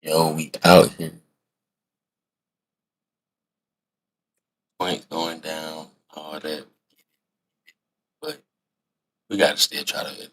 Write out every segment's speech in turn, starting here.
Yo, we out here. Points going down, all that, but we got to still try to.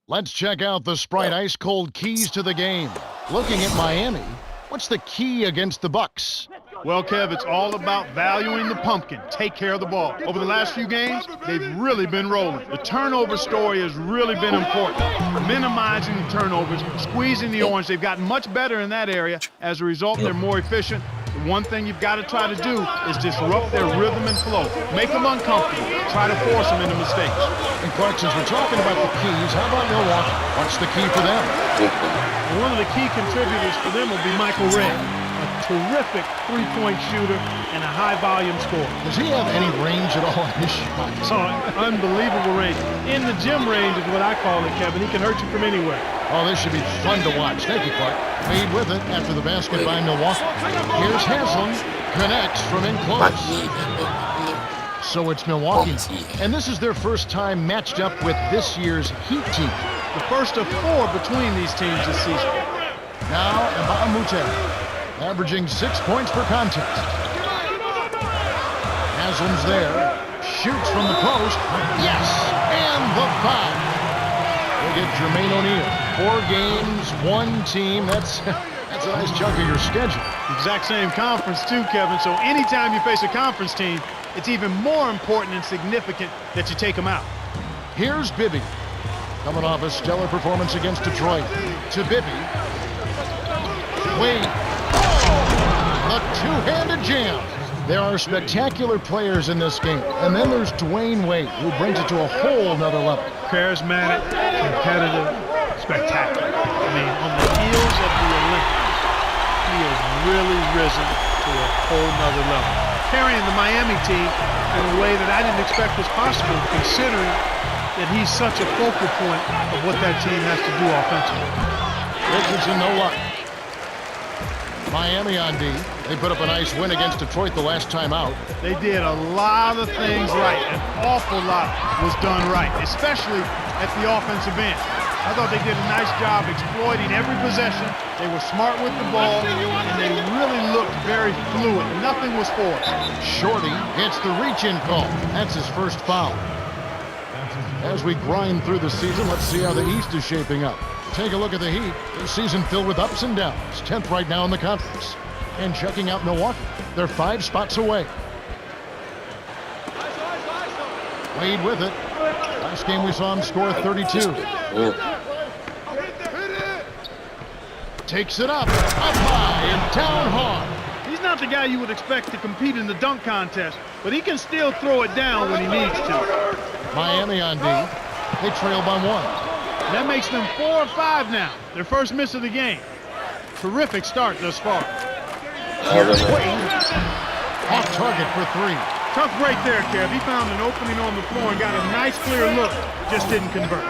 Let's check out the Sprite Ice Cold keys to the game. Looking at Miami, what's the key against the Bucks? Well, Kev, it's all about valuing the pumpkin. Take care of the ball. Over the last few games, they've really been rolling. The turnover story has really been important. Minimizing the turnovers, squeezing the orange. They've gotten much better in that area. As a result, they're more efficient. The one thing you've got to try to do is disrupt their rhythm and flow. Make them uncomfortable. Try to force them into mistakes. And Clark, since we're talking about the keys, how about Milwaukee? What's the key for them? One of the key contributors for them will be Michael Redd. A terrific three-point shooter and a high-volume scorer. Does he have any range at all in his shot? Oh, unbelievable range. In the gym range is what I call it, Kevin. He can hurt you from anywhere. Oh, this should be fun to watch. Thank you, Clark. Lead with it after the basket by Milwaukee. Here's Haslam. Connects from in close. So it's Milwaukee. And this is their first time matched up with this year's Heat team. The first of 4 between these teams this season. Now, Mbamute, averaging 6 points per contest. Haslam's there. Shoots from the post. Yes! And the foul. They get Jermaine O'Neal. 4 games, 1 team. That's a nice chunk of your schedule. Exact same conference too, Kevin. So anytime you face a conference team, it's even more important and significant that you take them out. Here's Bibby. Coming off a stellar performance against Detroit. To Bibby. Wade. The two-handed jam. There are spectacular players in this game. And then there's Dwayne Wade, who brings it to a whole nother level. Charismatic, competitive, spectacular. I mean, on the heels of the Olympics, he has really risen to a whole nother level. Carrying the Miami team in a way that I didn't expect was possible, considering that he's such a focal point of what that team has to do offensively. Richardson, no luck. Miami on D. They put up a nice win against Detroit the last time out. They did a lot of things right. An awful lot was done right, especially at the offensive end. I thought they did a nice job exploiting every possession. They were smart with the ball, and they really looked very fluid. Nothing was forced. Shorty hits the reach-in call. That's his first foul. As we grind through the season, let's see how the East is shaping up. Take a look at the Heat. A season filled with ups and downs. 10th right now in the conference. And checking out Milwaukee. They're 5 spots away. Wade with it. Last game we saw him score 32. Takes it up high and down hard. He's not the guy you would expect to compete in the dunk contest, but he can still throw it down when he needs to. Miami on D. They trail by 1. That makes them 4 or 5 now. Their first miss of the game. Terrific start thus far. Here's Wade. Off target for 3. Tough break there, Kev. He found an opening on the floor and got a nice clear look. Just didn't convert.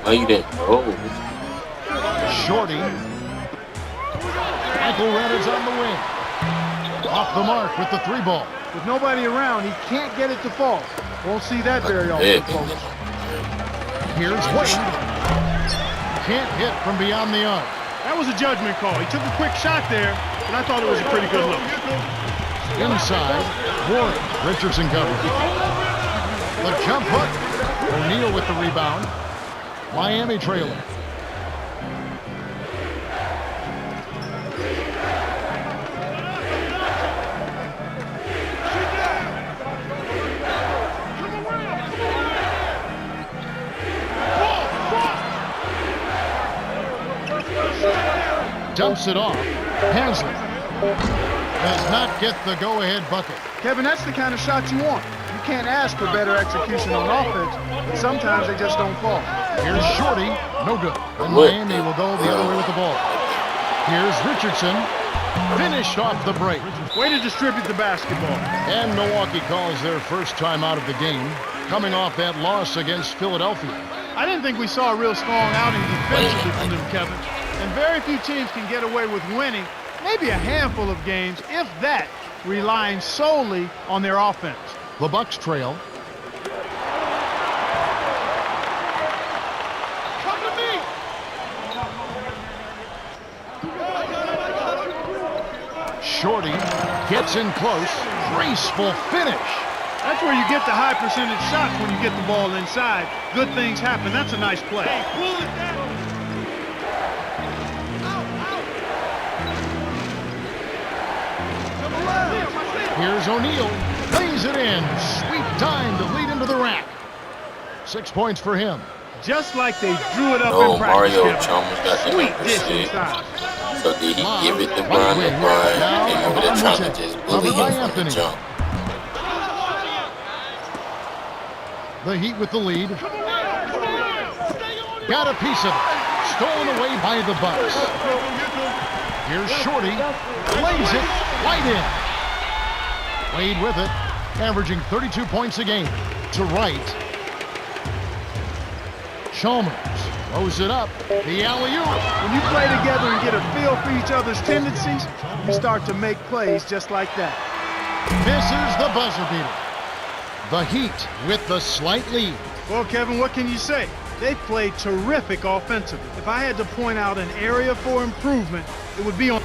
Oh, you didn't. Oh. Shorty. Michael Reynolds on the wing. Off the mark with the 3 ball. With nobody around, he can't get it to fall. Won't see that very often, folks. Here's Wade. Can't hit from beyond the arc. That was a judgment call. He took a quick shot there, but I thought it was a pretty good look. Inside, Warren. Richardson covered. The jump hook. O'Neal with the rebound. Miami trailing. Dumps it off. Hansley does not get the go-ahead bucket. Kevin, that's the kind of shot you want. You can't ask for better execution on offense, but sometimes they just don't fall. Here's Shorty. No good. And Miami will go the other way with the ball. Here's Richardson. Finished off the break. Way to distribute the basketball. And Milwaukee calls their first time out of the game, coming off that loss against Philadelphia. I didn't think we saw a real strong outing defensively from them, Kevin. And very few teams can get away with winning, maybe a handful of games, if that, relying solely on their offense. The Bucks trail. Shorty gets in close. Graceful finish. That's where you get the high percentage shots when you get the ball inside. Good things happen. That's a nice play. Here's O'Neal. Lays it in. Sweet time to lead into the rack. 6 points for him. Just like they drew it up No, in practice. Mario Chalmers got the Sweet number dish 6. inside. So did he give it to Brian LeBron? And maybe they're trying to just bully him from the jump. The Heat with the lead. Got a piece of it. Stolen away by the Bucks. Here's Shorty. Lays it right in. Wade with it. Averaging 32 points a game. To right. Chalmers throws it up. The alley-oop. When you play together and get a feel for each other's tendencies, you start to make plays just like that. Misses the buzzer beater. The Heat with the slight lead. Well, Kevin, what can you say? They played terrific offensively. If I had to point out an area for improvement, it would be on...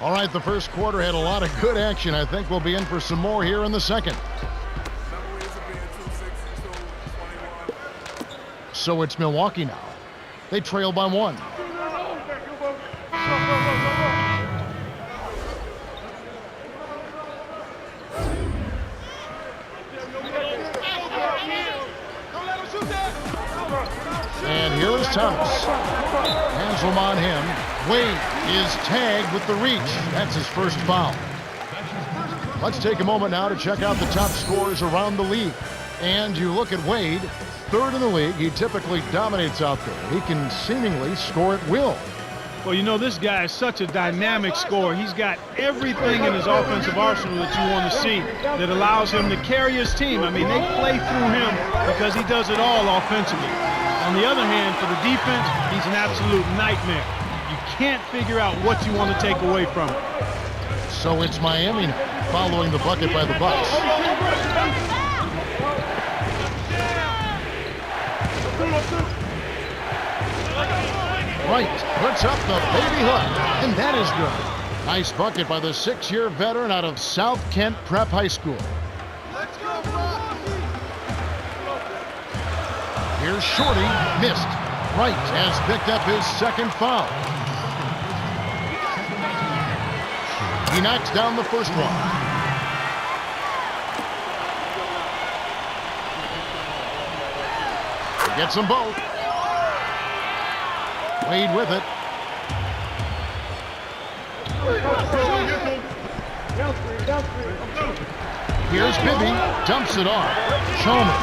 All right, the first quarter had a lot of good action. I think we'll be in for some more here in the second. So it's Milwaukee now. They trail by 1. And here is Thomas. Handsome on him. Wade is tagged with the reach. That's his first foul. Let's take a moment now to check out the top scorers around the league. And you look at Wade, 3rd in the league. He typically dominates out there. He can seemingly score at will. Well, you know, this guy is such a dynamic scorer. He's got everything in his offensive arsenal that you want to see that allows him to carry his team. I mean, they play through him because he does it all offensively. On the other hand, for the defense, he's an absolute nightmare. You can't figure out what you want to take away from him. So it's Miami now, following the bucket by the Bucks. Wright puts up the baby hook, and that is good. Nice bucket by the 6-year veteran out of South Kent Prep High School. Here's Shorty, missed. Wright has picked up his 2nd foul. He knocks down the first one. He gets them both. Wade with it. Here's Bibby, dumps it off. Chalmers.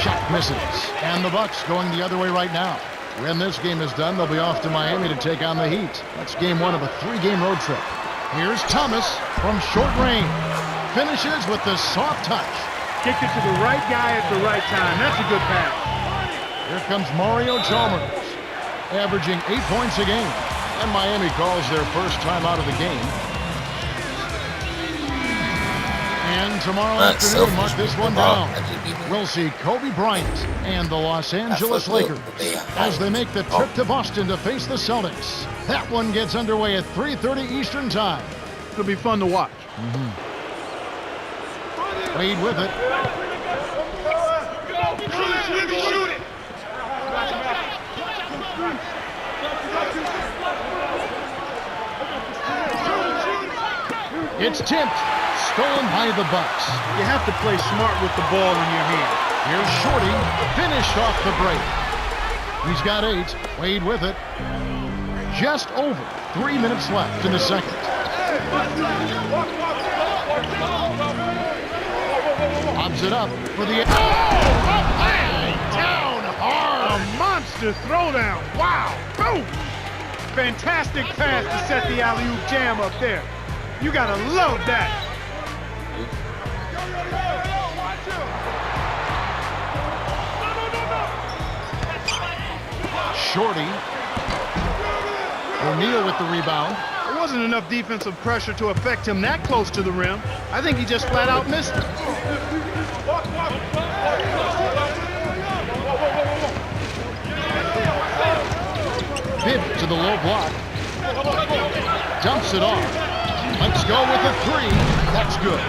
Shot misses. And the Bucks going the other way right now. When this game is done, they'll be off to Miami to take on the Heat. That's game 1 of a 3-game road trip. Here's Thomas from short range. Finishes with the soft touch. Kicked it to the right guy at the right time. That's a good pass. Here comes Mario Chalmers, averaging 8 points a game. And Miami calls their first time out of the game. And tomorrow afternoon, mark this one down. We'll see Kobe Bryant and the Los Angeles Lakers as they make the trip to Boston to face the Celtics. That one gets underway at 3:30 Eastern Time. It'll be fun to watch. Wade with it. It's tipped. Stolen by the Bucks. You have to play smart with the ball in your hand. Here's Shorty, finished off the break. He's got 8. Wade with it. Just over 3 minutes left in the second. Lobs it up for the... down hard. A monster throwdown. Wow. Boom. Fantastic pass to set the alley-oop jam up there. You gotta love that. Shorty. O'Neal with the rebound. There wasn't enough defensive pressure to affect him that close to the rim. I think he just flat out missed it. To the low block. Dumps it off. Let's go with a three. That's good.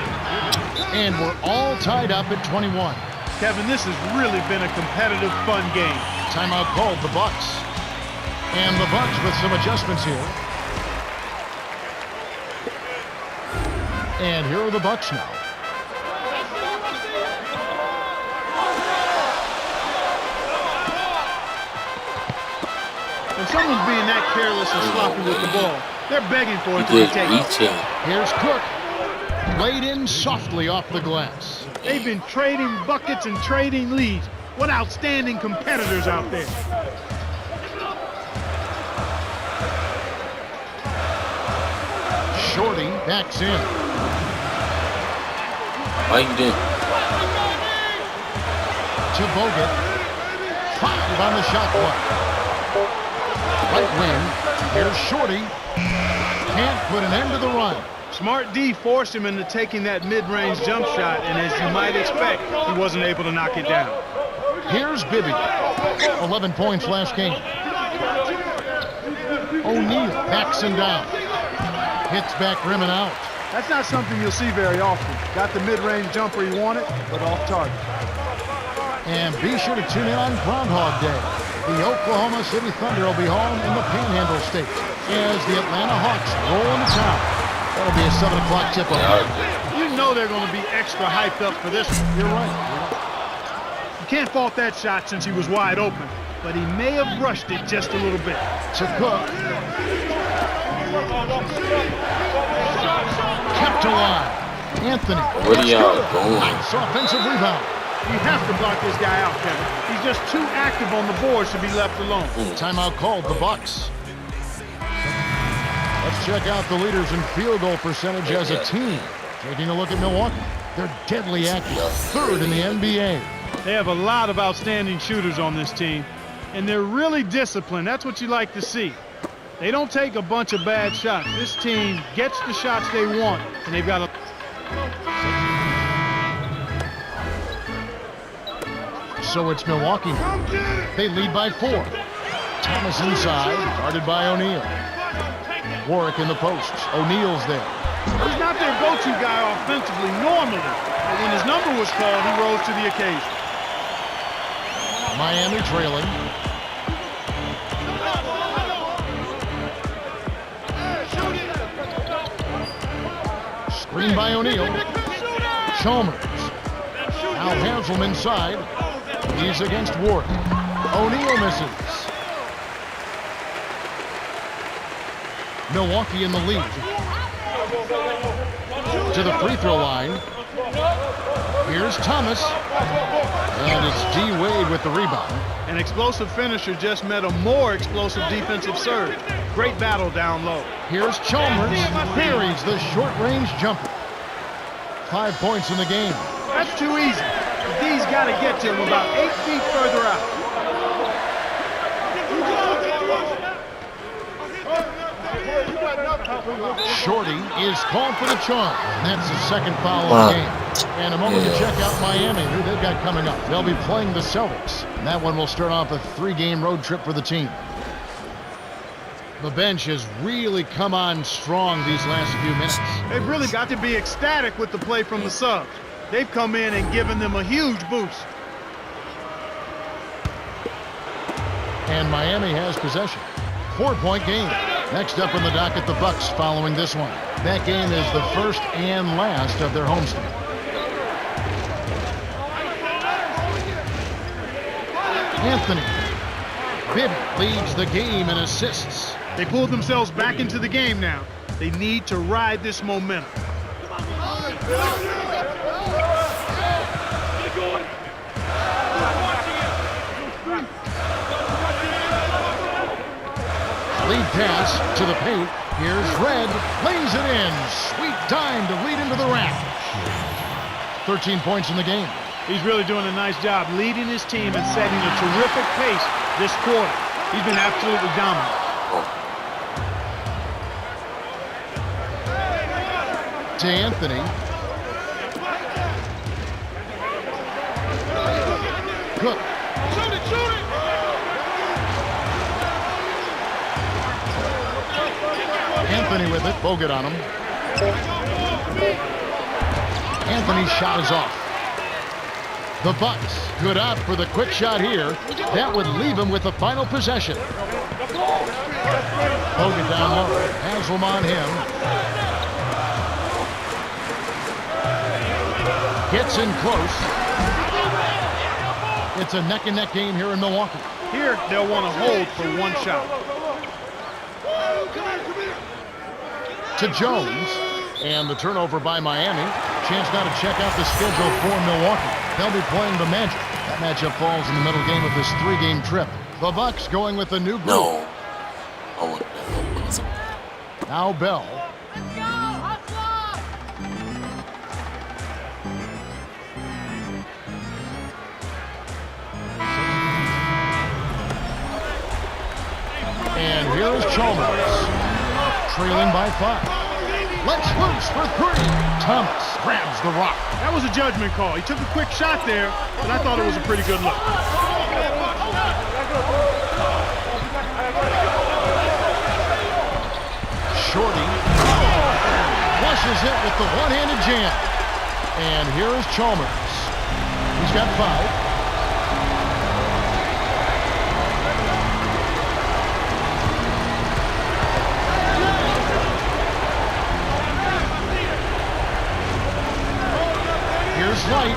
And we're all tied up at 21. Kevin, this has really been a competitive, fun game. Timeout called, the Bucks. And the Bucks with some adjustments here. And here are the Bucks now. When someone's being that careless and sloppy with the ball, they're begging for it to be taken. Here's Cook. Laid in softly off the glass. They've been trading buckets and trading leads. What outstanding competitors out there. Shorty backs in. Why you did? To Bogut. 5 on the shot clock. Right wing. Here's Shorty. Can't put an end to the run. Smart D forced him into taking that mid-range jump shot, and as you might expect, he wasn't able to knock it down. Here's Bibby. 11 points last game. O'Neal backs him down. Hits back rim and out. That's not something you'll see very often. Got the mid-range jumper he wanted, but off target. And be sure to tune in on Groundhog Day. The Oklahoma City Thunder will be home in the Panhandle State as the Atlanta Hawks roll into town. That'll be a 7 o'clock tip-off. You know they're going to be extra hyped up for this one. You're right. You can't fault that shot since he was wide open, but he may have rushed it just a little bit. To Cook. Kept alive. Anthony. Where are y'all going? Nice offensive rebound. You have to block this guy out, Kevin. He's just too active on the boards to be left alone. Timeout called, the Bucks. Let's check out the leaders in field goal percentage as a team. Taking a look at Milwaukee. They're deadly active. 3rd in the NBA. They have a lot of outstanding shooters on this team, and they're really disciplined. That's what you like to see. They don't take a bunch of bad shots. This team gets the shots they want, and they've got a... So it's Milwaukee. They lead by 4. Thomas inside, guarded by O'Neal. Warwick in the post. O'Neal's there. He's not their go-to guy offensively normally, but when his number was called, he rose to the occasion. Miami trailing. Screen by O'Neal. Chalmers. Now Hansel inside. He's against Ward. O'Neal misses. Milwaukee in the lead. To the free throw line. Here's Thomas. And it's D. Wade with the rebound. An explosive finisher just met a more explosive defensive surge. Great battle down low. Here's Chalmers. Buries the short-range jumper. 5 points in the game. That's too easy. D's got to get to him about 8 feet further out. Shorty is called for the charge. That's his second foul of the game. And a moment to check out Miami, who they've got coming up. They'll be playing the Celtics. And that one will start off a 3-game road trip for the team. The bench has really come on strong these last few minutes. They've really got to be ecstatic with the play from the subs. They've come in and given them a huge boost. And Miami has possession. 4-point game. Next up on the docket, the Bucks following this one. That game is the first and last of their homestand. Anthony. Bibby leads the game in assists. They pulled themselves back into the game now. They need to ride this momentum. Lead pass to the paint. Here's Red. Lays it in. Sweet dime to lead into the rack. 13 points in the game. He's really doing a nice job leading his team and setting a terrific pace this quarter. He's been absolutely dominant. To Anthony. Cook. Anthony with it. Bogut on him. Anthony's shot is off. The Bucks, good out for the quick shot here. That would leave him with the final possession. Bogut down low. Haslam on him. Gets in close. It's a neck-and-neck game here in Milwaukee. Here, they'll want to hold for one shot. To Jones. And the turnover by Miami. Chance now to check out the schedule for Milwaukee. They'll be playing the Magic. That matchup falls in the middle game of this 3-game trip. The Bucks going with a new group. No. Now Bell. And here is Chalmers. Trailing by 5. Let's loose for 3. Thomas grabs the rock. That was a judgment call. He took a quick shot there, but I thought it was a pretty good look. Shorty flushes it with the one-handed jam. And here is Chalmers. He's got 5. Here's Light.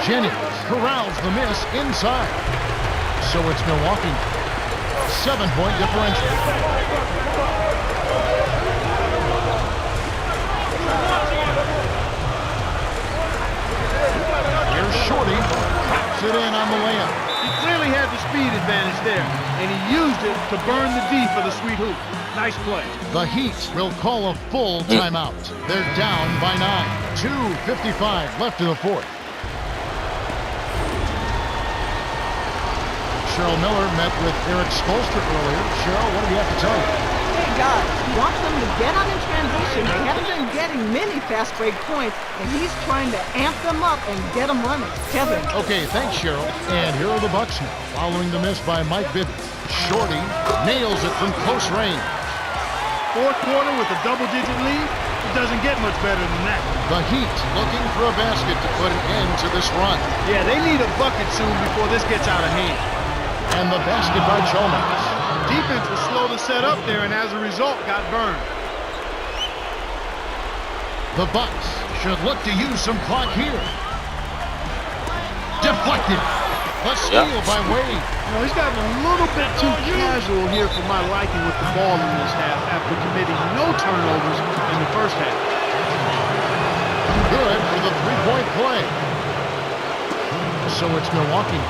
Jennings corrals the miss inside. So it's Milwaukee. 7-point differential. Here's Shorty. Traps it in on the layup. He clearly had the speed advantage there, and he used it to burn the D for the sweet hoop. Nice play. The Heat will call a full timeout. They're down by 9. 2:55 left in the fourth. Cheryl Miller met with Eric Spoelstra earlier. Cheryl, what do you have to tell you? Hey guys, he wants them to get on in transition. They haven't been getting many fast break points, and he's trying to amp them up and get them running. Kevin. Okay, thanks, Cheryl. And here are the Bucks now, following the miss by Mike Bibby. Shorty nails it from close range. Fourth quarter with a double-digit lead. It doesn't get much better than that. The Heat looking for a basket to put an end to this run. Yeah, they need a bucket soon before this gets out of hand. And the basket by Chalmers. Defense was slow to set up there, and as a result, got burned. The Bucks should look to use some clock here. Deflected. The steal by Wade. You know, he's gotten a little bit too casual here for my liking with the ball in this half after committing no turnovers in the first half. Good for the three-point play. So it's Milwaukee.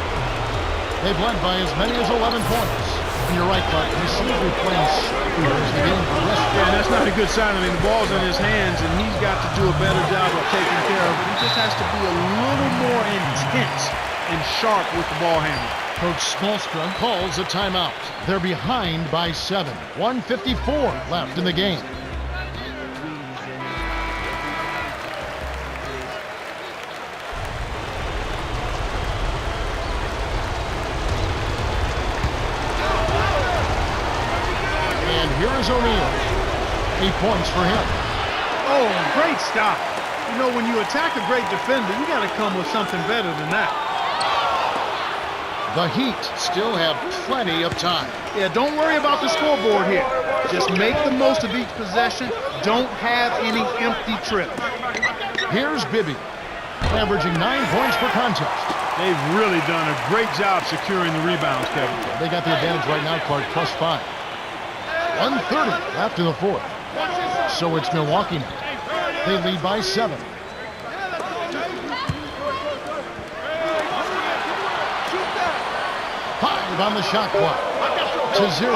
They've led by as many as 11 points. And you're right, Clark. He seems to be playing slower as the game progresses. Yeah, that's not a good sign. I mean, the ball's in his hands, and he's got to do a better job of taking care of it. He just has to be a little more intense and sharp with the ball handling. Coach Spoelstra calls a timeout. They're behind by 7. 1:54 left in the game. And here is O'Neal. 8 points for him. Oh, great stop. You know, when you attack a great defender, you got to come with something better than that. The Heat still have plenty of time. Yeah, don't worry about the scoreboard here. Just make the most of each possession. Don't have any empty trips. Here's Bibby, averaging 9 points per contest. They've really done a great job securing the rebounds, Kevin. They got the advantage right now, Clark, plus 5. 1:30 left in the fourth. So it's Milwaukee now. They lead by 7. On the shot clock to 0.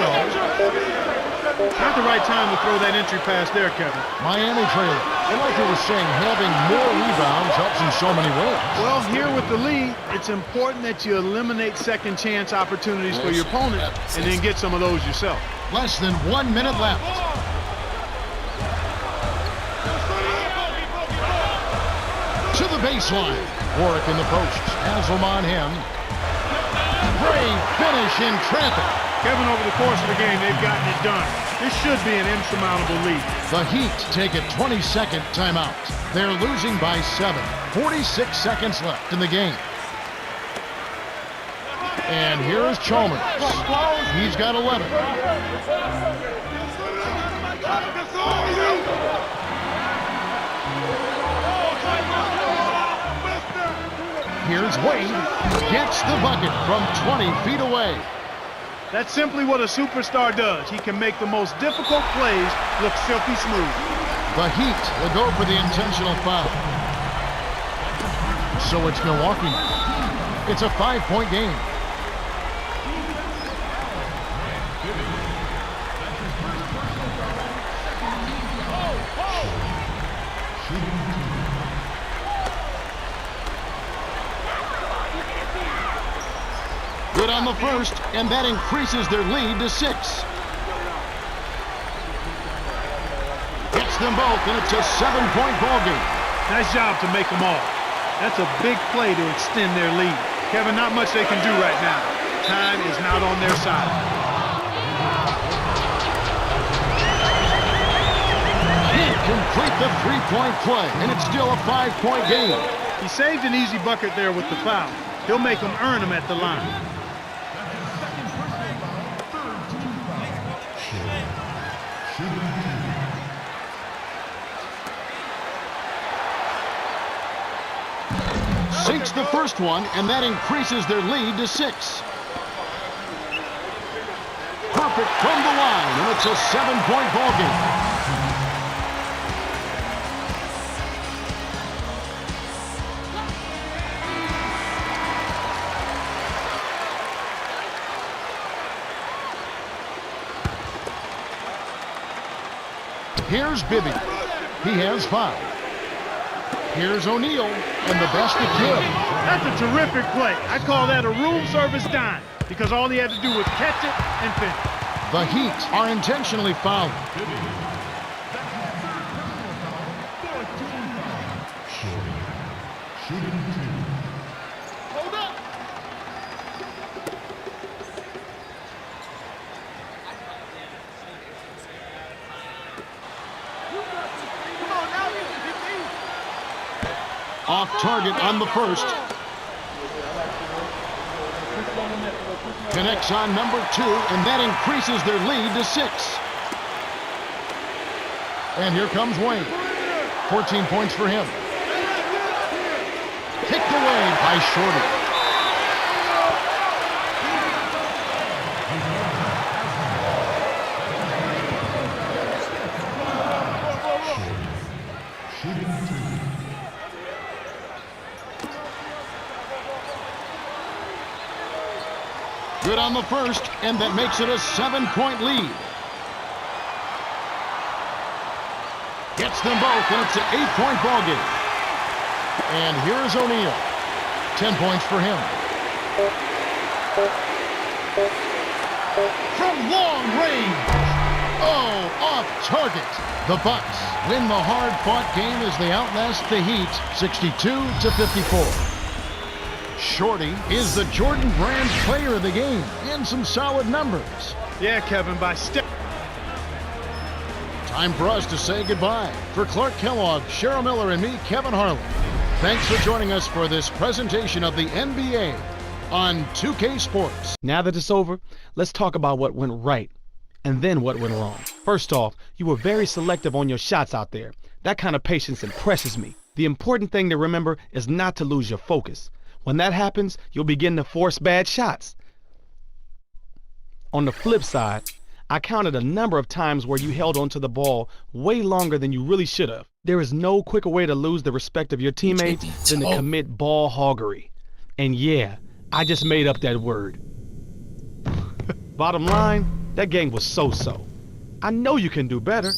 Not the right time to throw that entry pass there, Kevin. Miami trailing. And like I was saying, having more rebounds helps in so many ways. Well, here with the lead, it's important that you eliminate second chance opportunities for your opponent and then get some of those yourself. Less than 1 minute left. To the baseline. Warwick in the post. Haslam on him. Great finish in traffic. Kevin, over the course of the game, they've gotten it done. This should be an insurmountable lead. The Heat take a 20-second timeout. They're losing by 7. 46 seconds left in the game. And here's Chalmers. He's got 11. Here's Wade. Gets the bucket from 20 feet away. That's simply what a superstar does. He can make the most difficult plays look silky smooth. The Heat will go for the intentional foul. So it's Milwaukee. It's a 5-point game. Good on the first, and that increases their lead to 6. Gets them both, and it's a 7-point ball game. Nice job to make them all. That's a big play to extend their lead. Kevin, not much they can do right now. Time is not on their side. Can't complete the 3-point play, and it's still a 5-point game. He saved an easy bucket there with the foul. He'll make them earn them at the line. Sinks the first one, and that increases their lead to 6. Perfect from the line, and it's a 7-point ball game. Here's Bibby. He has 5. Here's O'Neal, and the basket good. That's a terrific play. I call that a room service dime because all he had to do was catch it and finish. The Heat are intentionally fouling. Hold up. Come on now, Off target on the first. Connects on number 2, and that increases their lead to 6. And here comes Wayne. 14 points for him. Kicked away by Shorty. Good on the first, and that makes it a 7-point lead. Gets them both, and it's an 8-point ball game. And here's O'Neal. 10 points for him. From long range. Oh, off target. The Bucks win the hard-fought game as they outlast the Heat 62-54. Shorty is the Jordan Brand player of the game, and some solid numbers. Yeah, Kevin, by step. Time for us to say goodbye. For Clark Kellogg, Cheryl Miller, and me, Kevin Harlan, thanks for joining us for this presentation of the NBA on 2K Sports. Now that it's over, let's talk about what went right and then what went wrong. First off, you were very selective on your shots out there. That kind of patience impresses me. The important thing to remember is not to lose your focus. When that happens, you'll begin to force bad shots. On the flip side, I counted a number of times where you held onto the ball way longer than you really should have. There is no quicker way to lose the respect of your teammates than to commit ball hoggery. And yeah, I just made up that word. Bottom line, that game was so-so. I know you can do better.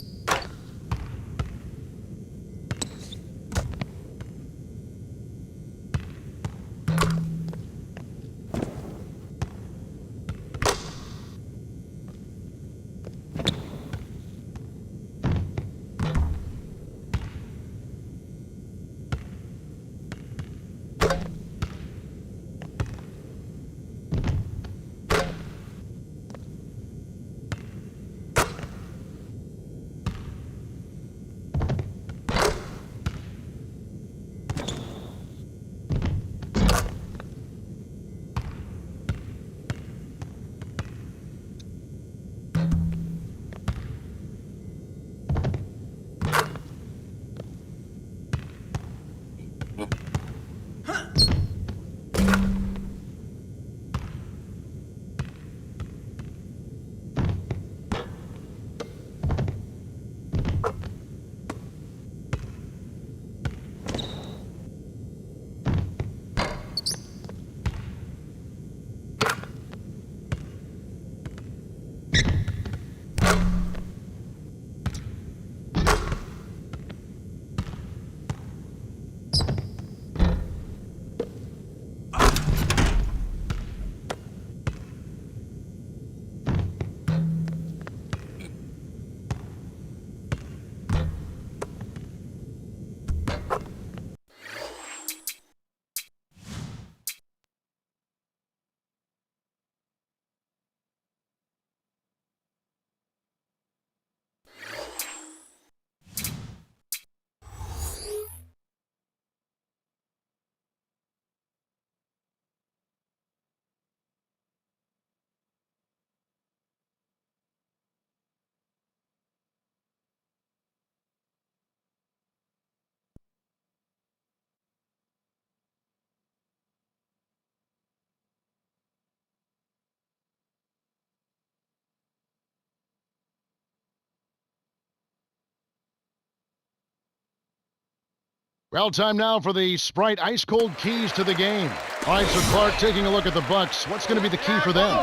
Well, time now for the Sprite Ice Cold Keys to the game. All right, so Clark, taking a look at the Bucks, what's going to be the key for them?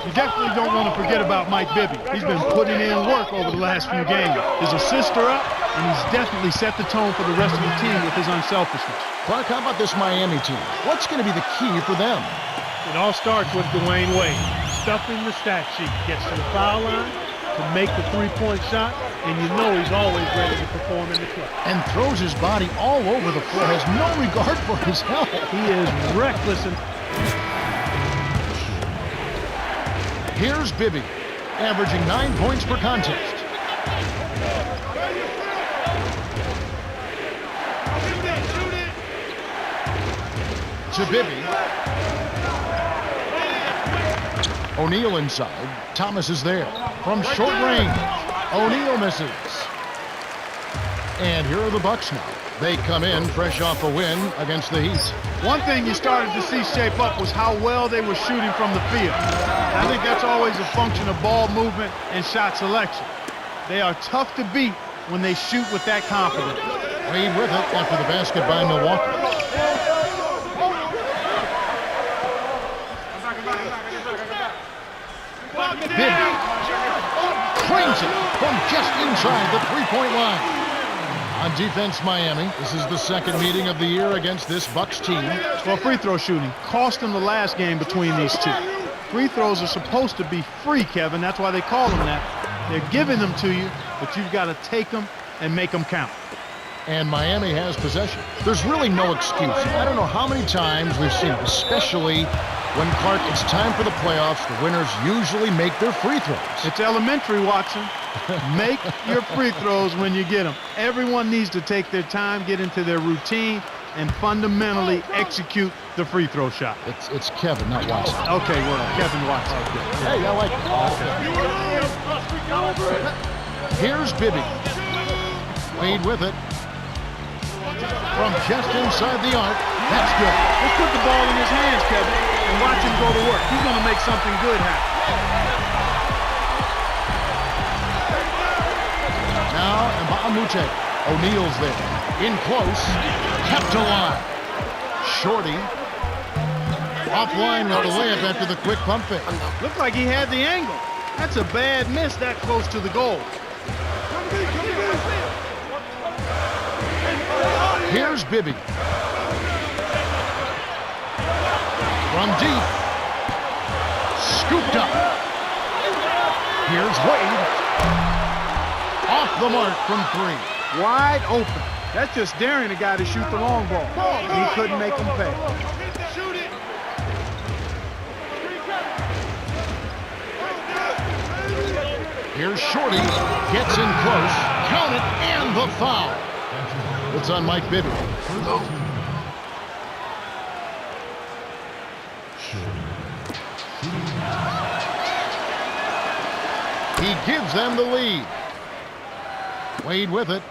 You definitely don't want to forget about Mike Bibby. He's been putting in work over the last few games. His assists are up, and he's definitely set the tone for the rest of the team with his unselfishness. Clark, how about this Miami team? What's going to be the key for them? It all starts with Dwayne Wade. Stuffing the stat sheet, gets to the foul line to make the three-point shot, and you know he's always ready to perform in the clutch. And throws his body all over the floor, has no regard for his health. He is reckless. Here's Bibby, averaging 9 points per contest. To Bibby. O'Neal inside. Thomas is there. From short range, O'Neal misses. And here are the Bucks now. They come in fresh off a win against the Heat. One thing you started to see shape up was how well they were shooting from the field. I think that's always a function of ball movement and shot selection. They are tough to beat when they shoot with that confidence. Wade with it after the basket by Milwaukee. Bibby cranes it from just inside the three-point line. On defense, Miami. This is the second meeting of the year against this Bucks team. Well, free throw shooting cost them the last game between these two. Free throws are supposed to be free, Kevin. That's why they call them that. They're giving them to you, but you've got to take them and make them count. And Miami has possession. There's really no excuse. I don't know how many times we've seen it, especially when, Clark, it's time for the playoffs. The winners usually make their free throws. It's elementary, Watson. Make your free throws when you get them. Everyone needs to take their time, get into their routine, and fundamentally execute the free throw shot. It's Kevin, not Watson. Okay, well, Kevin Watson. Hey, I like it. Okay. Here's Bibby. Wade with it. From just inside the arc. That's good. Let's put the ball in his hands, Kevin, and watch him go to work. He's going to make something good happen. Now, Mbamute. O'Neal's there. In close. Kept alive. Shorty. Offline with the layup after the quick pump fake. Looked like he had the angle. That's a bad miss that close to the goal. Here's Bibby. From deep. Scooped up. Here's Wade. Off the mark from three. Wide open. That's just daring a guy to shoot the long ball. He couldn't make him pay. Here's Shorty. Gets in close. Count it, and the foul. It's on Mike Bibby. He gives them the lead. Wade with it.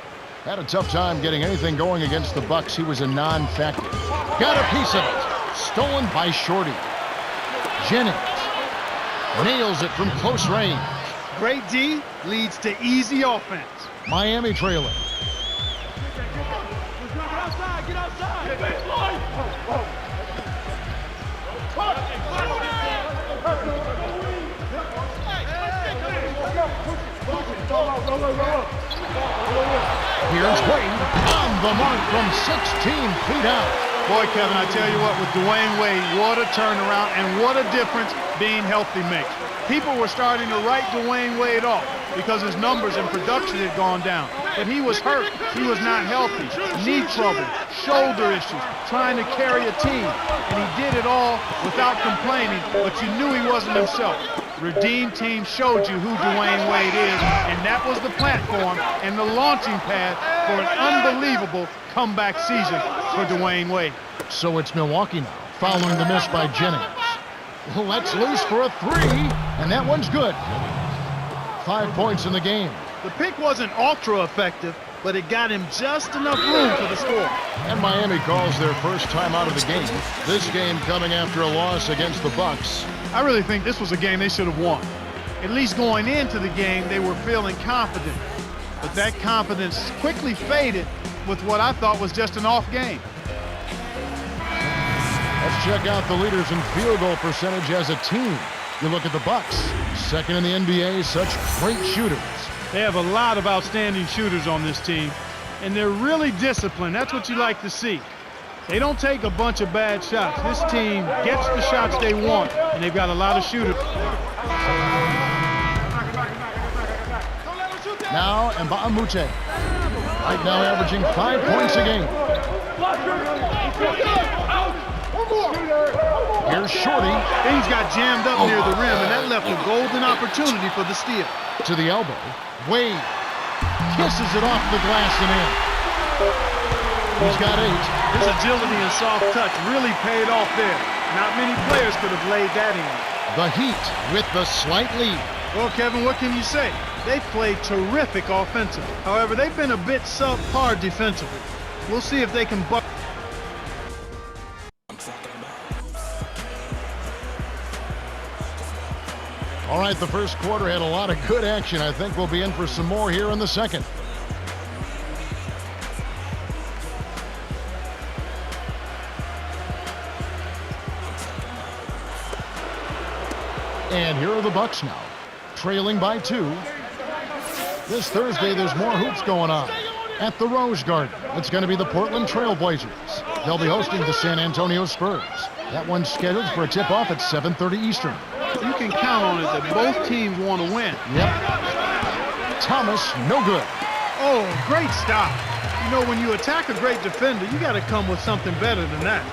Had a tough time getting anything going against the Bucks. He was a non-factor. Got a piece of it. Stolen by Shorty. Jennings nails it from close range. Great D leads to easy offense. Miami trailing. Here's Wade on the mark from 16 feet out. Boy, Kevin, I tell you what, with Dwayne Wade, what a turnaround and what a difference being healthy makes. People were starting to write Dwayne Wade off because his numbers and production had gone down. But he was hurt. He was not healthy. Knee trouble, shoulder issues, trying to carry a team. And he did it all without complaining, but you knew he wasn't himself. Redeem Team showed you who Dwayne Wade is, and that was the platform and the launching pad for an unbelievable comeback season for Dwayne Wade. So it's Milwaukee now, following the miss by Jennings. Let's loose for a three, and that one's good. 5 points in the game. The pick wasn't ultra effective, but it got him just enough room for the score. And Miami calls their first time out of the game. This game coming after a loss against the Bucks. I really think this was a game they should have won. At least going into the game, they were feeling confident. But that confidence quickly faded with what I thought was just an off game. Let's check out the leaders in field goal percentage as a team. You look at the Bucks, second in the NBA, such great shooters. They have a lot of outstanding shooters on this team, and they're really disciplined. That's what you like to see. They don't take a bunch of bad shots. This team gets the shots they want, and they've got a lot of shooters. Now, Mbamute. Right now averaging 5 points a game. Here's Shorty. Things got jammed up near the rim, and that left a golden opportunity for the steal. To the elbow. Wade kisses it off the glass and in. He's got 8. His agility and soft touch really paid off there. Not many players could have laid that in. The Heat with the slight lead. Well, Kevin, what can you say? They've played terrific offensively. However, they've been a bit subpar defensively. We'll see if they can buck. All right, the first quarter had a lot of good action. I think we'll be in for some more here in the second. And here are the Bucks now, trailing by 2. This Thursday, there's more hoops going on at the Rose Garden. It's going to be the Portland Trail Blazers. They'll be hosting the San Antonio Spurs. That one's scheduled for a tip-off at 7:30 Eastern. You can count on it that both teams want to win. Yep. Thomas, no good. Oh, great stop. You know, when you attack a great defender, you got to come with something better than that.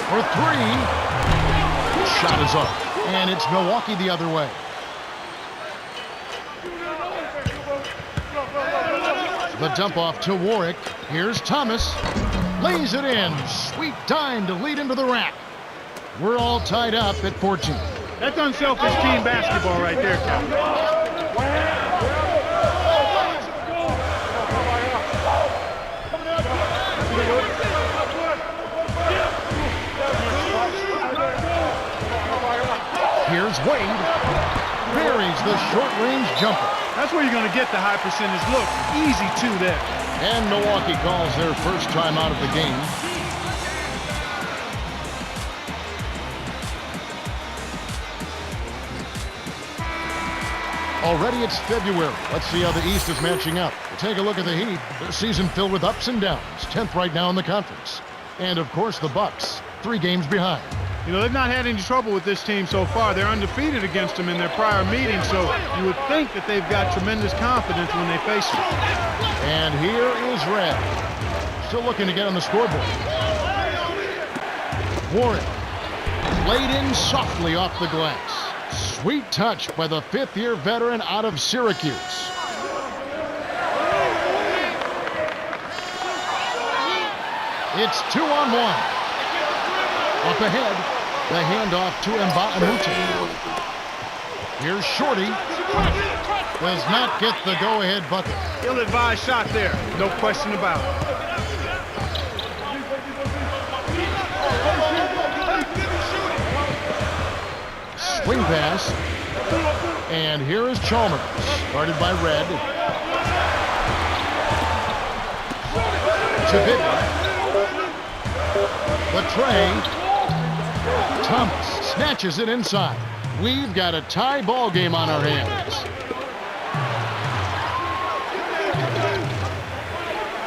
For 3. Shot is up. And it's Milwaukee the other way. The dump off to Warwick. Here's Thomas. Lays it in. Sweet time to lead into the rack. We're all tied up at 14. That's unselfish team basketball right there, Captain. Here's Wade. Buries the short-range jumper. That's where you're going to get the high percentage look. Easy 2 there. And Milwaukee calls their first time out of the game. Already it's February. Let's see how the East is matching up. We'll take a look at the Heat. Their season filled with ups and downs. 10th right now in the conference. And, of course, the Bucks, 3 games behind. You know, they've not had any trouble with this team so far. They're undefeated against them in their prior meetings, so you would think that they've got tremendous confidence when they face them. And here is Red. Still looking to get on the scoreboard. Warren laid in softly off the glass. Sweet touch by the 5th-year veteran out of Syracuse. It's 2-on-1. Up ahead, the handoff to Mbamute. Here's Shorty. Does not get the go-ahead bucket. Ill-advised shot there, no question about it. Swing pass. And here is Chalmers, guarded by Red. To Bigger. The tray. Thomas snatches it inside. We've got a tie ball game on our hands.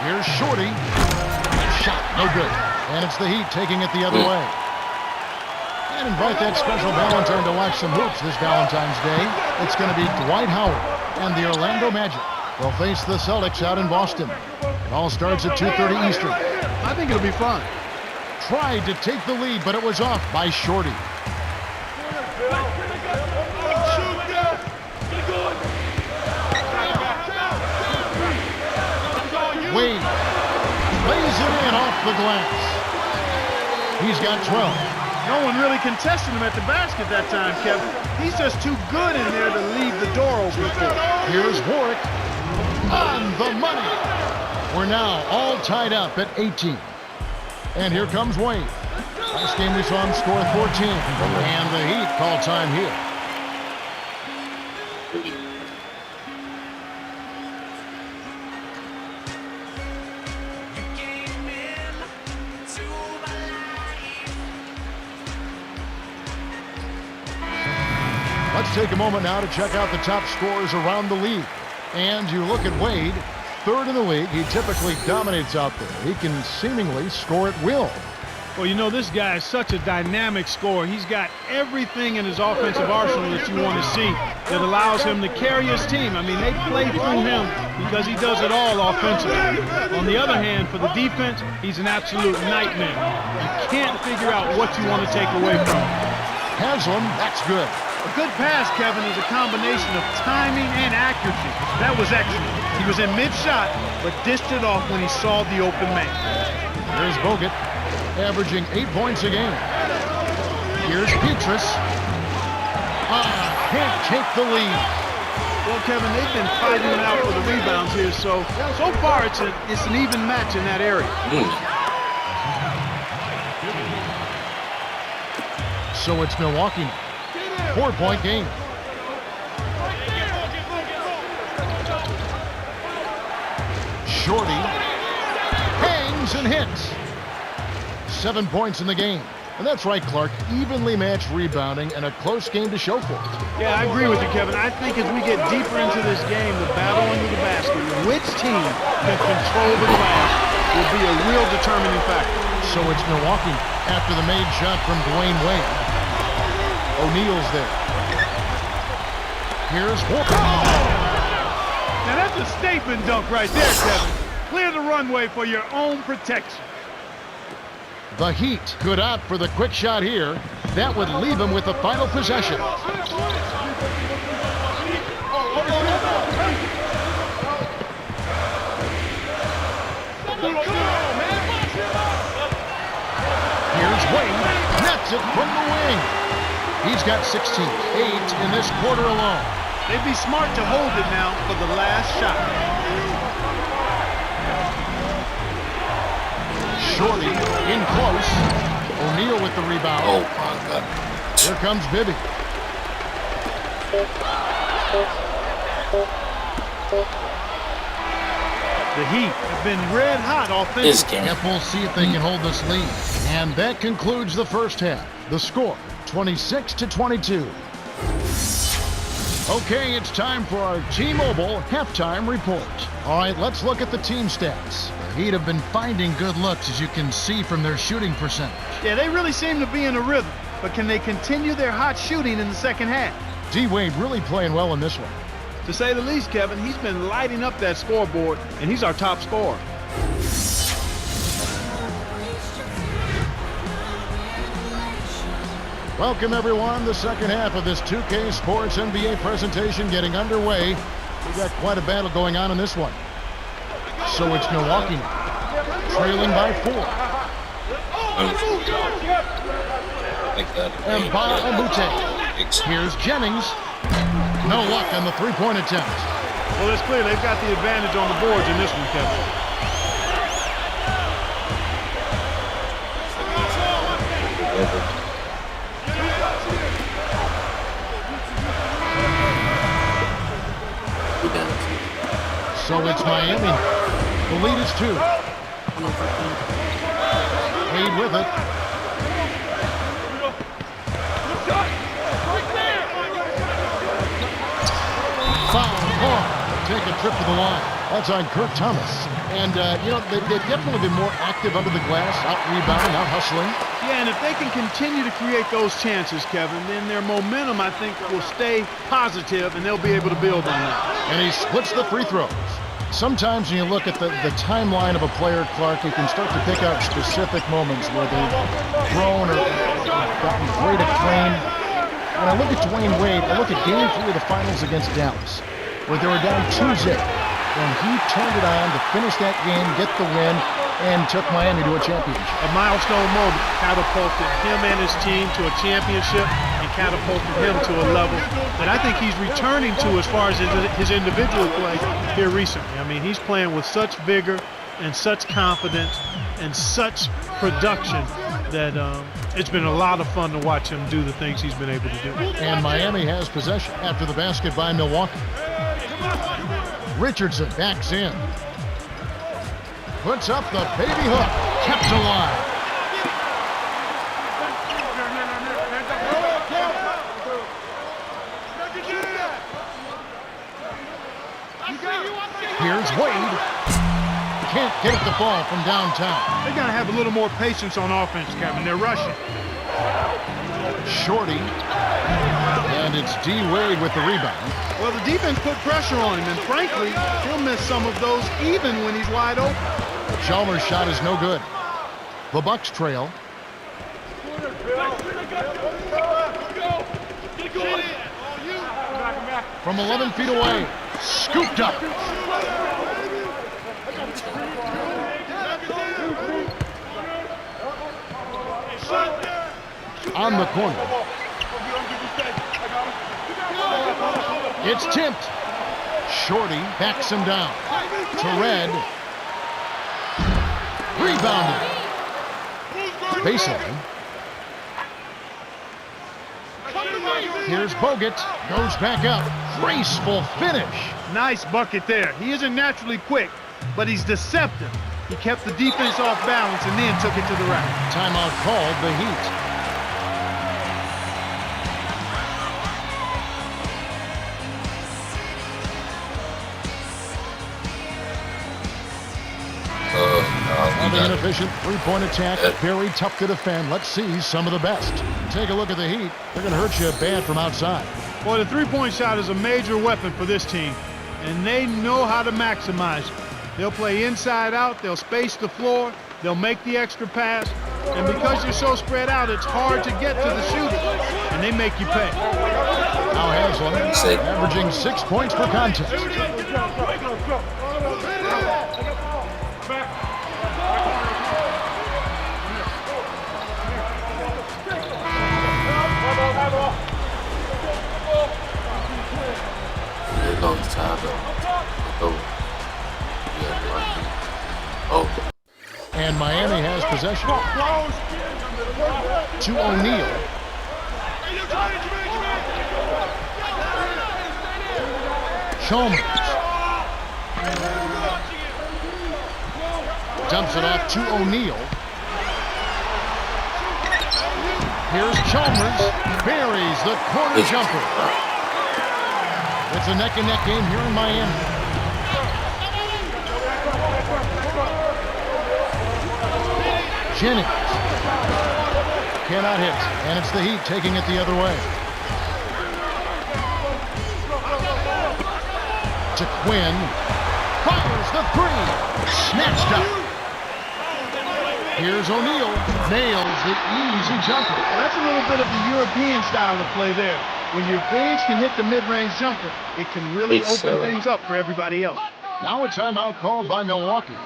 Here's Shorty. Shot, no good. And it's the Heat taking it the other way. And invite that special Valentine to watch some hoops this Valentine's Day. It's going to be Dwight Howard and the Orlando Magic. They'll face the Celtics out in Boston. It all starts at 2:30 Eastern. I think it'll be fun. Tried to take the lead, but it was off by Shorty. Wade lays it in off the glass. He's got 12. No one really contested him at the basket that time, Kevin. He's just too good in there to leave the door open for him. Here's Warwick on the money. We're now all tied up at 18. And here comes Wade. Last game we saw him score 14. And the Heat call time here. Let's take a moment now to check out the top scorers around the league. And you look at Wade, third in the league. He typically dominates out there. He can seemingly score at will. Well, you know, this guy is such a dynamic scorer. He's got everything in his offensive arsenal that you want to see that allows him to carry his team. I mean, they play through him because he does it all offensively. On the other hand, for the defense, he's an absolute nightmare. You can't figure out what you want to take away from him. Haslam, that's good. A good pass, Kevin, is a combination of timing and accuracy. That was excellent. He was in mid-shot, but dished it off when he saw the open man. Here's Bogut, averaging 8 points a game. Here's Petrus. Can't take the lead. Well, Kevin, they've been fighting it out for the rebounds here, so far it's an even match in that area. So it's Milwaukee. 4-point game. Shorty hangs and hits. 7 points in the game. And that's right, Clark. Evenly matched rebounding and a close game to show for it. Yeah, I agree with you, Kevin. I think as we get deeper into this game, the battle under the basket, which team can control the glass will be a real determining factor. So it's Milwaukee after the made shot from Dwayne Wade. O'Neal's there. Here's Walker. Now that's a statement dunk right there, Kevin. Clear the runway for your own protection. The Heat could opt for the quick shot here. That would leave him with the final possession. Here's Wade. Nets it from the wing. He's got 16, 8 in this quarter alone. They'd be smart to hold it now for the last shot. Shorty in close. O'Neal with the rebound. Oh my God. Here comes Bibby. The Heat have been red hot offensively. Yep, we'll see if they can hold this lead. And that concludes the first half. The score, 26-22. Okay, it's time for our T-Mobile halftime report. All right, let's look at the team stats. The Heat have been finding good looks, as you can see from their shooting percentage. Yeah, they really seem to be in a rhythm. But can they continue their hot shooting in the second half? D-Wade really playing well in this one. To say the least, Kevin, he's been lighting up that scoreboard, and he's our top scorer. Welcome, everyone. The second half of this 2K Sports NBA presentation getting underway. We've got quite a battle going on in this one. So it's Milwaukee trailing by 4. And Mbute. Here's Jennings. No luck on the three-point attempt. Well, it's clear they've got the advantage on the boards in this one, Kevin. So it's Miami. The lead is 2. Wade with it. Foul on. Take a trip to the line. That's on Kurt Thomas. And, they've definitely been more active under the glass, out rebounding, out hustling. Yeah, and if they can continue to create those chances, Kevin, then their momentum, I think, will stay positive, and they'll be able to build on that. And he splits the free throws. Sometimes when you look at the timeline of a player, Clark, you can start to pick out specific moments where they've grown or gotten great acclaim. When I look at Dwayne Wade, I look at Game 3 of the Finals against Dallas, where they were down 2-0. And he turned it on to finish that game, get the win, and took Miami to a championship. A milestone moment catapulted him and his team to a championship and catapulted him to a level that I think he's returning to as far as his individual play here recently. I mean, he's playing with such vigor and such confidence and such production that it's been a lot of fun to watch him do the things he's been able to do. And Miami has possession after the basket by Milwaukee. Richardson backs in. Puts up the baby hook. Kept alive. Here's Wade. Can't get the ball from downtown. They got to have a little more patience on offense, Kevin. They're rushing. Shorty. And it's D. Wade with the rebound. Well, the defense put pressure on him, and frankly, he'll miss some of those even when he's wide open. Chalmers' shot is no good. The Bucks trail. From 11 feet away. Scooped up. On the corner. It's tipped. Shorty backs him down. To Red. Rebounded. Baseline. Here's Bogut. Goes back up. Graceful finish. Nice bucket there. He isn't naturally quick, but he's deceptive. He kept the defense off balance and then took it to the rack. Timeout called the Heat. On the inefficient three-point attack, very tough to defend. Let's see some of the best. Take a look at the Heat. They're going to hurt you bad from outside. Well, the three-point shot is a major weapon for this team, and they know how to maximize it. They'll play inside out, they'll space the floor, they'll make the extra pass, and because you're so spread out, it's hard to get to the shooter, and they make you pay. Now Haslam averaging 6 points per contest. And Miami has possession. To O'Neal. Chalmers. Dumps it off to O'Neal. Here's Chalmers. Buries the corner jumper. It's a neck-and-neck game here in Miami. Jennings cannot hit, and it's the Heat taking it the other way. To Quinn, fires the three, snatched up. Here's O'Neal, nails the easy jumper. Well, that's a little bit of the European style of play there. When your bigs can hit the mid-range jumper, it can really open things up for everybody else. Now a timeout called by Milwaukee.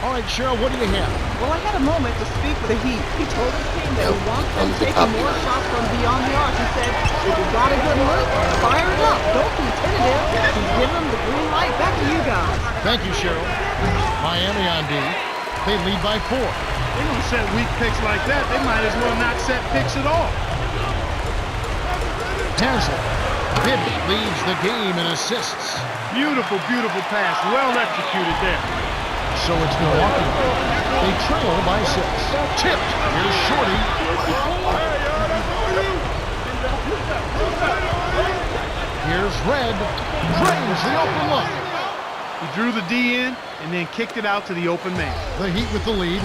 All right, Cheryl, what do you have? Well, I had a moment to speak for the Heat. He told his team that he wants them taking more shots from beyond the arc. He said, if you got a good look, fire it up. Don't be tentative. He's giving them the green light. Back to you guys. Thank you, Cheryl. Miami on D. They lead by 4. They don't set weak picks like that. They might as well not set picks at all. Haslem. Bibby leads the game in assists. Beautiful, beautiful pass. Well executed there. So it's Milwaukee. They trail by 6. Tipped. Here's Shorty. Here's Red. Drains the open look. He drew the D in and then kicked it out to the open man. The Heat with the lead.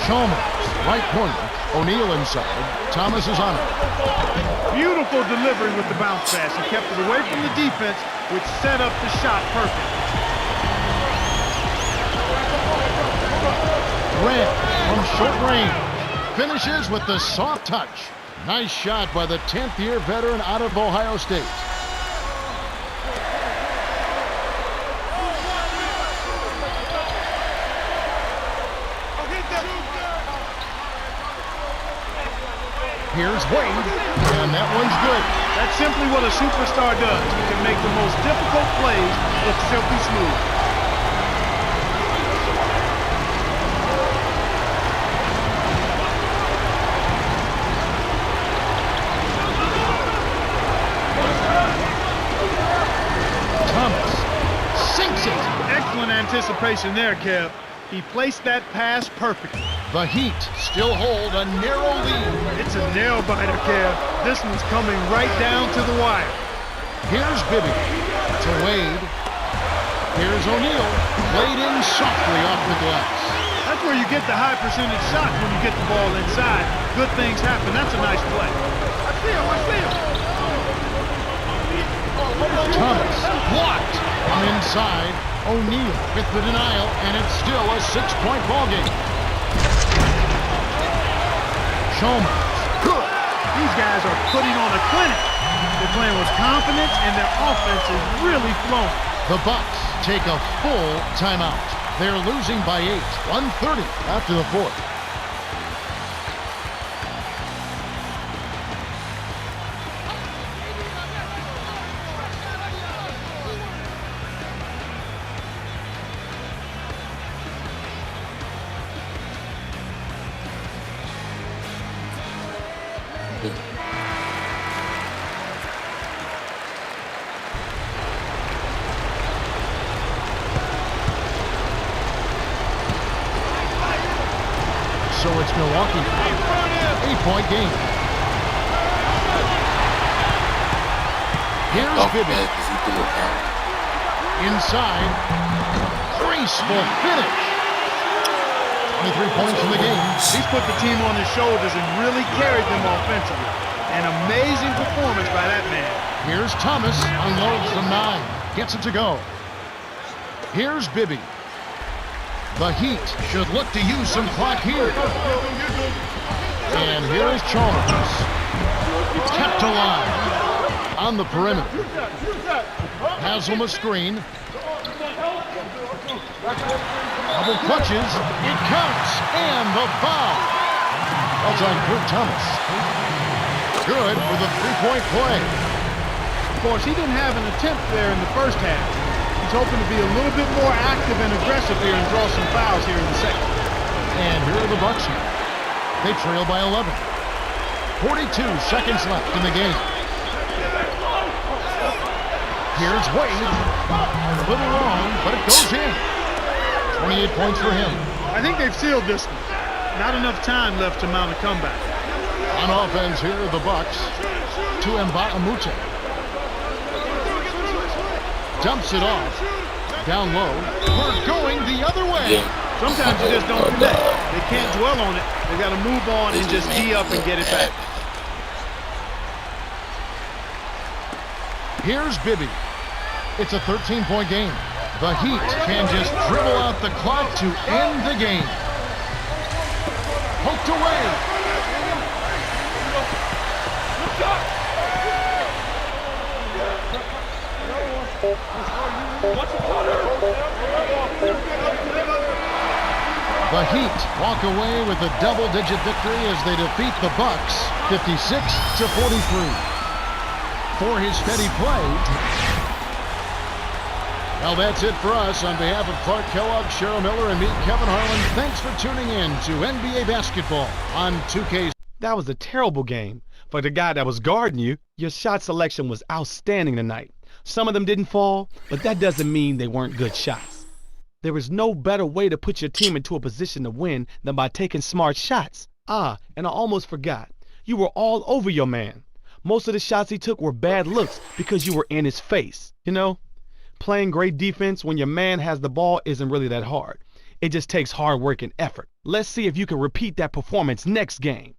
Chalmers, right corner. O'Neal inside. Thomas is on it. Beautiful delivery with the bounce pass. He kept it away from the defense, which set up the shot perfect. Red from short range. Finishes with the soft touch. Nice shot by the 10th-year veteran out of Ohio State. Here's Wade, and that one's good. That's simply what a superstar does. He can make the most difficult plays look silky smooth. Thomas sinks it. Excellent anticipation there, Kev. He placed that pass perfectly. The Heat still hold a narrow lead. It's a nail-biter, Kev. This one's coming right down to the wire. Here's Bibby to Wade. Here's O'Neal. Played in softly off the glass. That's where you get the high percentage shots when you get the ball inside. Good things happen. That's a nice play. I see him. Thomas blocked from inside. O'Neal with the denial, and it's still a 6-point ball game. Chalmers, good. These guys are putting on a clinic. They're playing with confidence, and their offense is really flowing. The Bucks take a full timeout. They're losing by 8, 1:30 after the fourth. So it's Milwaukee. 8-point game. Here's Bibby. Inside. Graceful finish. 23 points in the game. He's put the team on his shoulders and really carried them offensively. An amazing performance by that man. Here's Thomas. Unloads from 9. Gets it to go. Here's Bibby. The Heat should look to use some clock here. And here is Chalmers. Kept alive on the perimeter. Haslam a screen. Double clutches. It counts. And the foul. That's on Kurt Thomas. Good for the 3-point play. Of course, he didn't have an attempt there in the first half. He's hoping to be a little bit more active and aggressive here and draw some fouls here in the second. And here are the Bucks here. They trail by 11. 42 seconds left in the game. Here's Wade. A little long, but it goes in. 28 points for him. I think they've sealed this one. Not enough time left to mount a comeback. On offense here are the Bucks. To Mba'amute. Dumps it off. Down low. We're going the other way. Sometimes you just don't connect. They can't dwell on it. They got to move on and just tee up and get it back. Here's Bibby. It's a 13-point game. The Heat can just dribble out the clock to end the game. Poked away. The Heat walk away with a double-digit victory as they defeat the Bucks 56-43. For his steady play. Well, that's it for us. On behalf of Clark Kellogg, Cheryl Miller, and me, Kevin Harlan, thanks for tuning in to NBA Basketball on 2K. That was a terrible game. For the guy that was guarding you, your shot selection was outstanding tonight. Some of them didn't fall, but that doesn't mean they weren't good shots. There is no better way to put your team into a position to win than by taking smart shots. And I almost forgot. You were all over your man. Most of the shots he took were bad looks because you were in his face. You know, playing great defense when your man has the ball isn't really that hard. It just takes hard work and effort. Let's see if you can repeat that performance next game.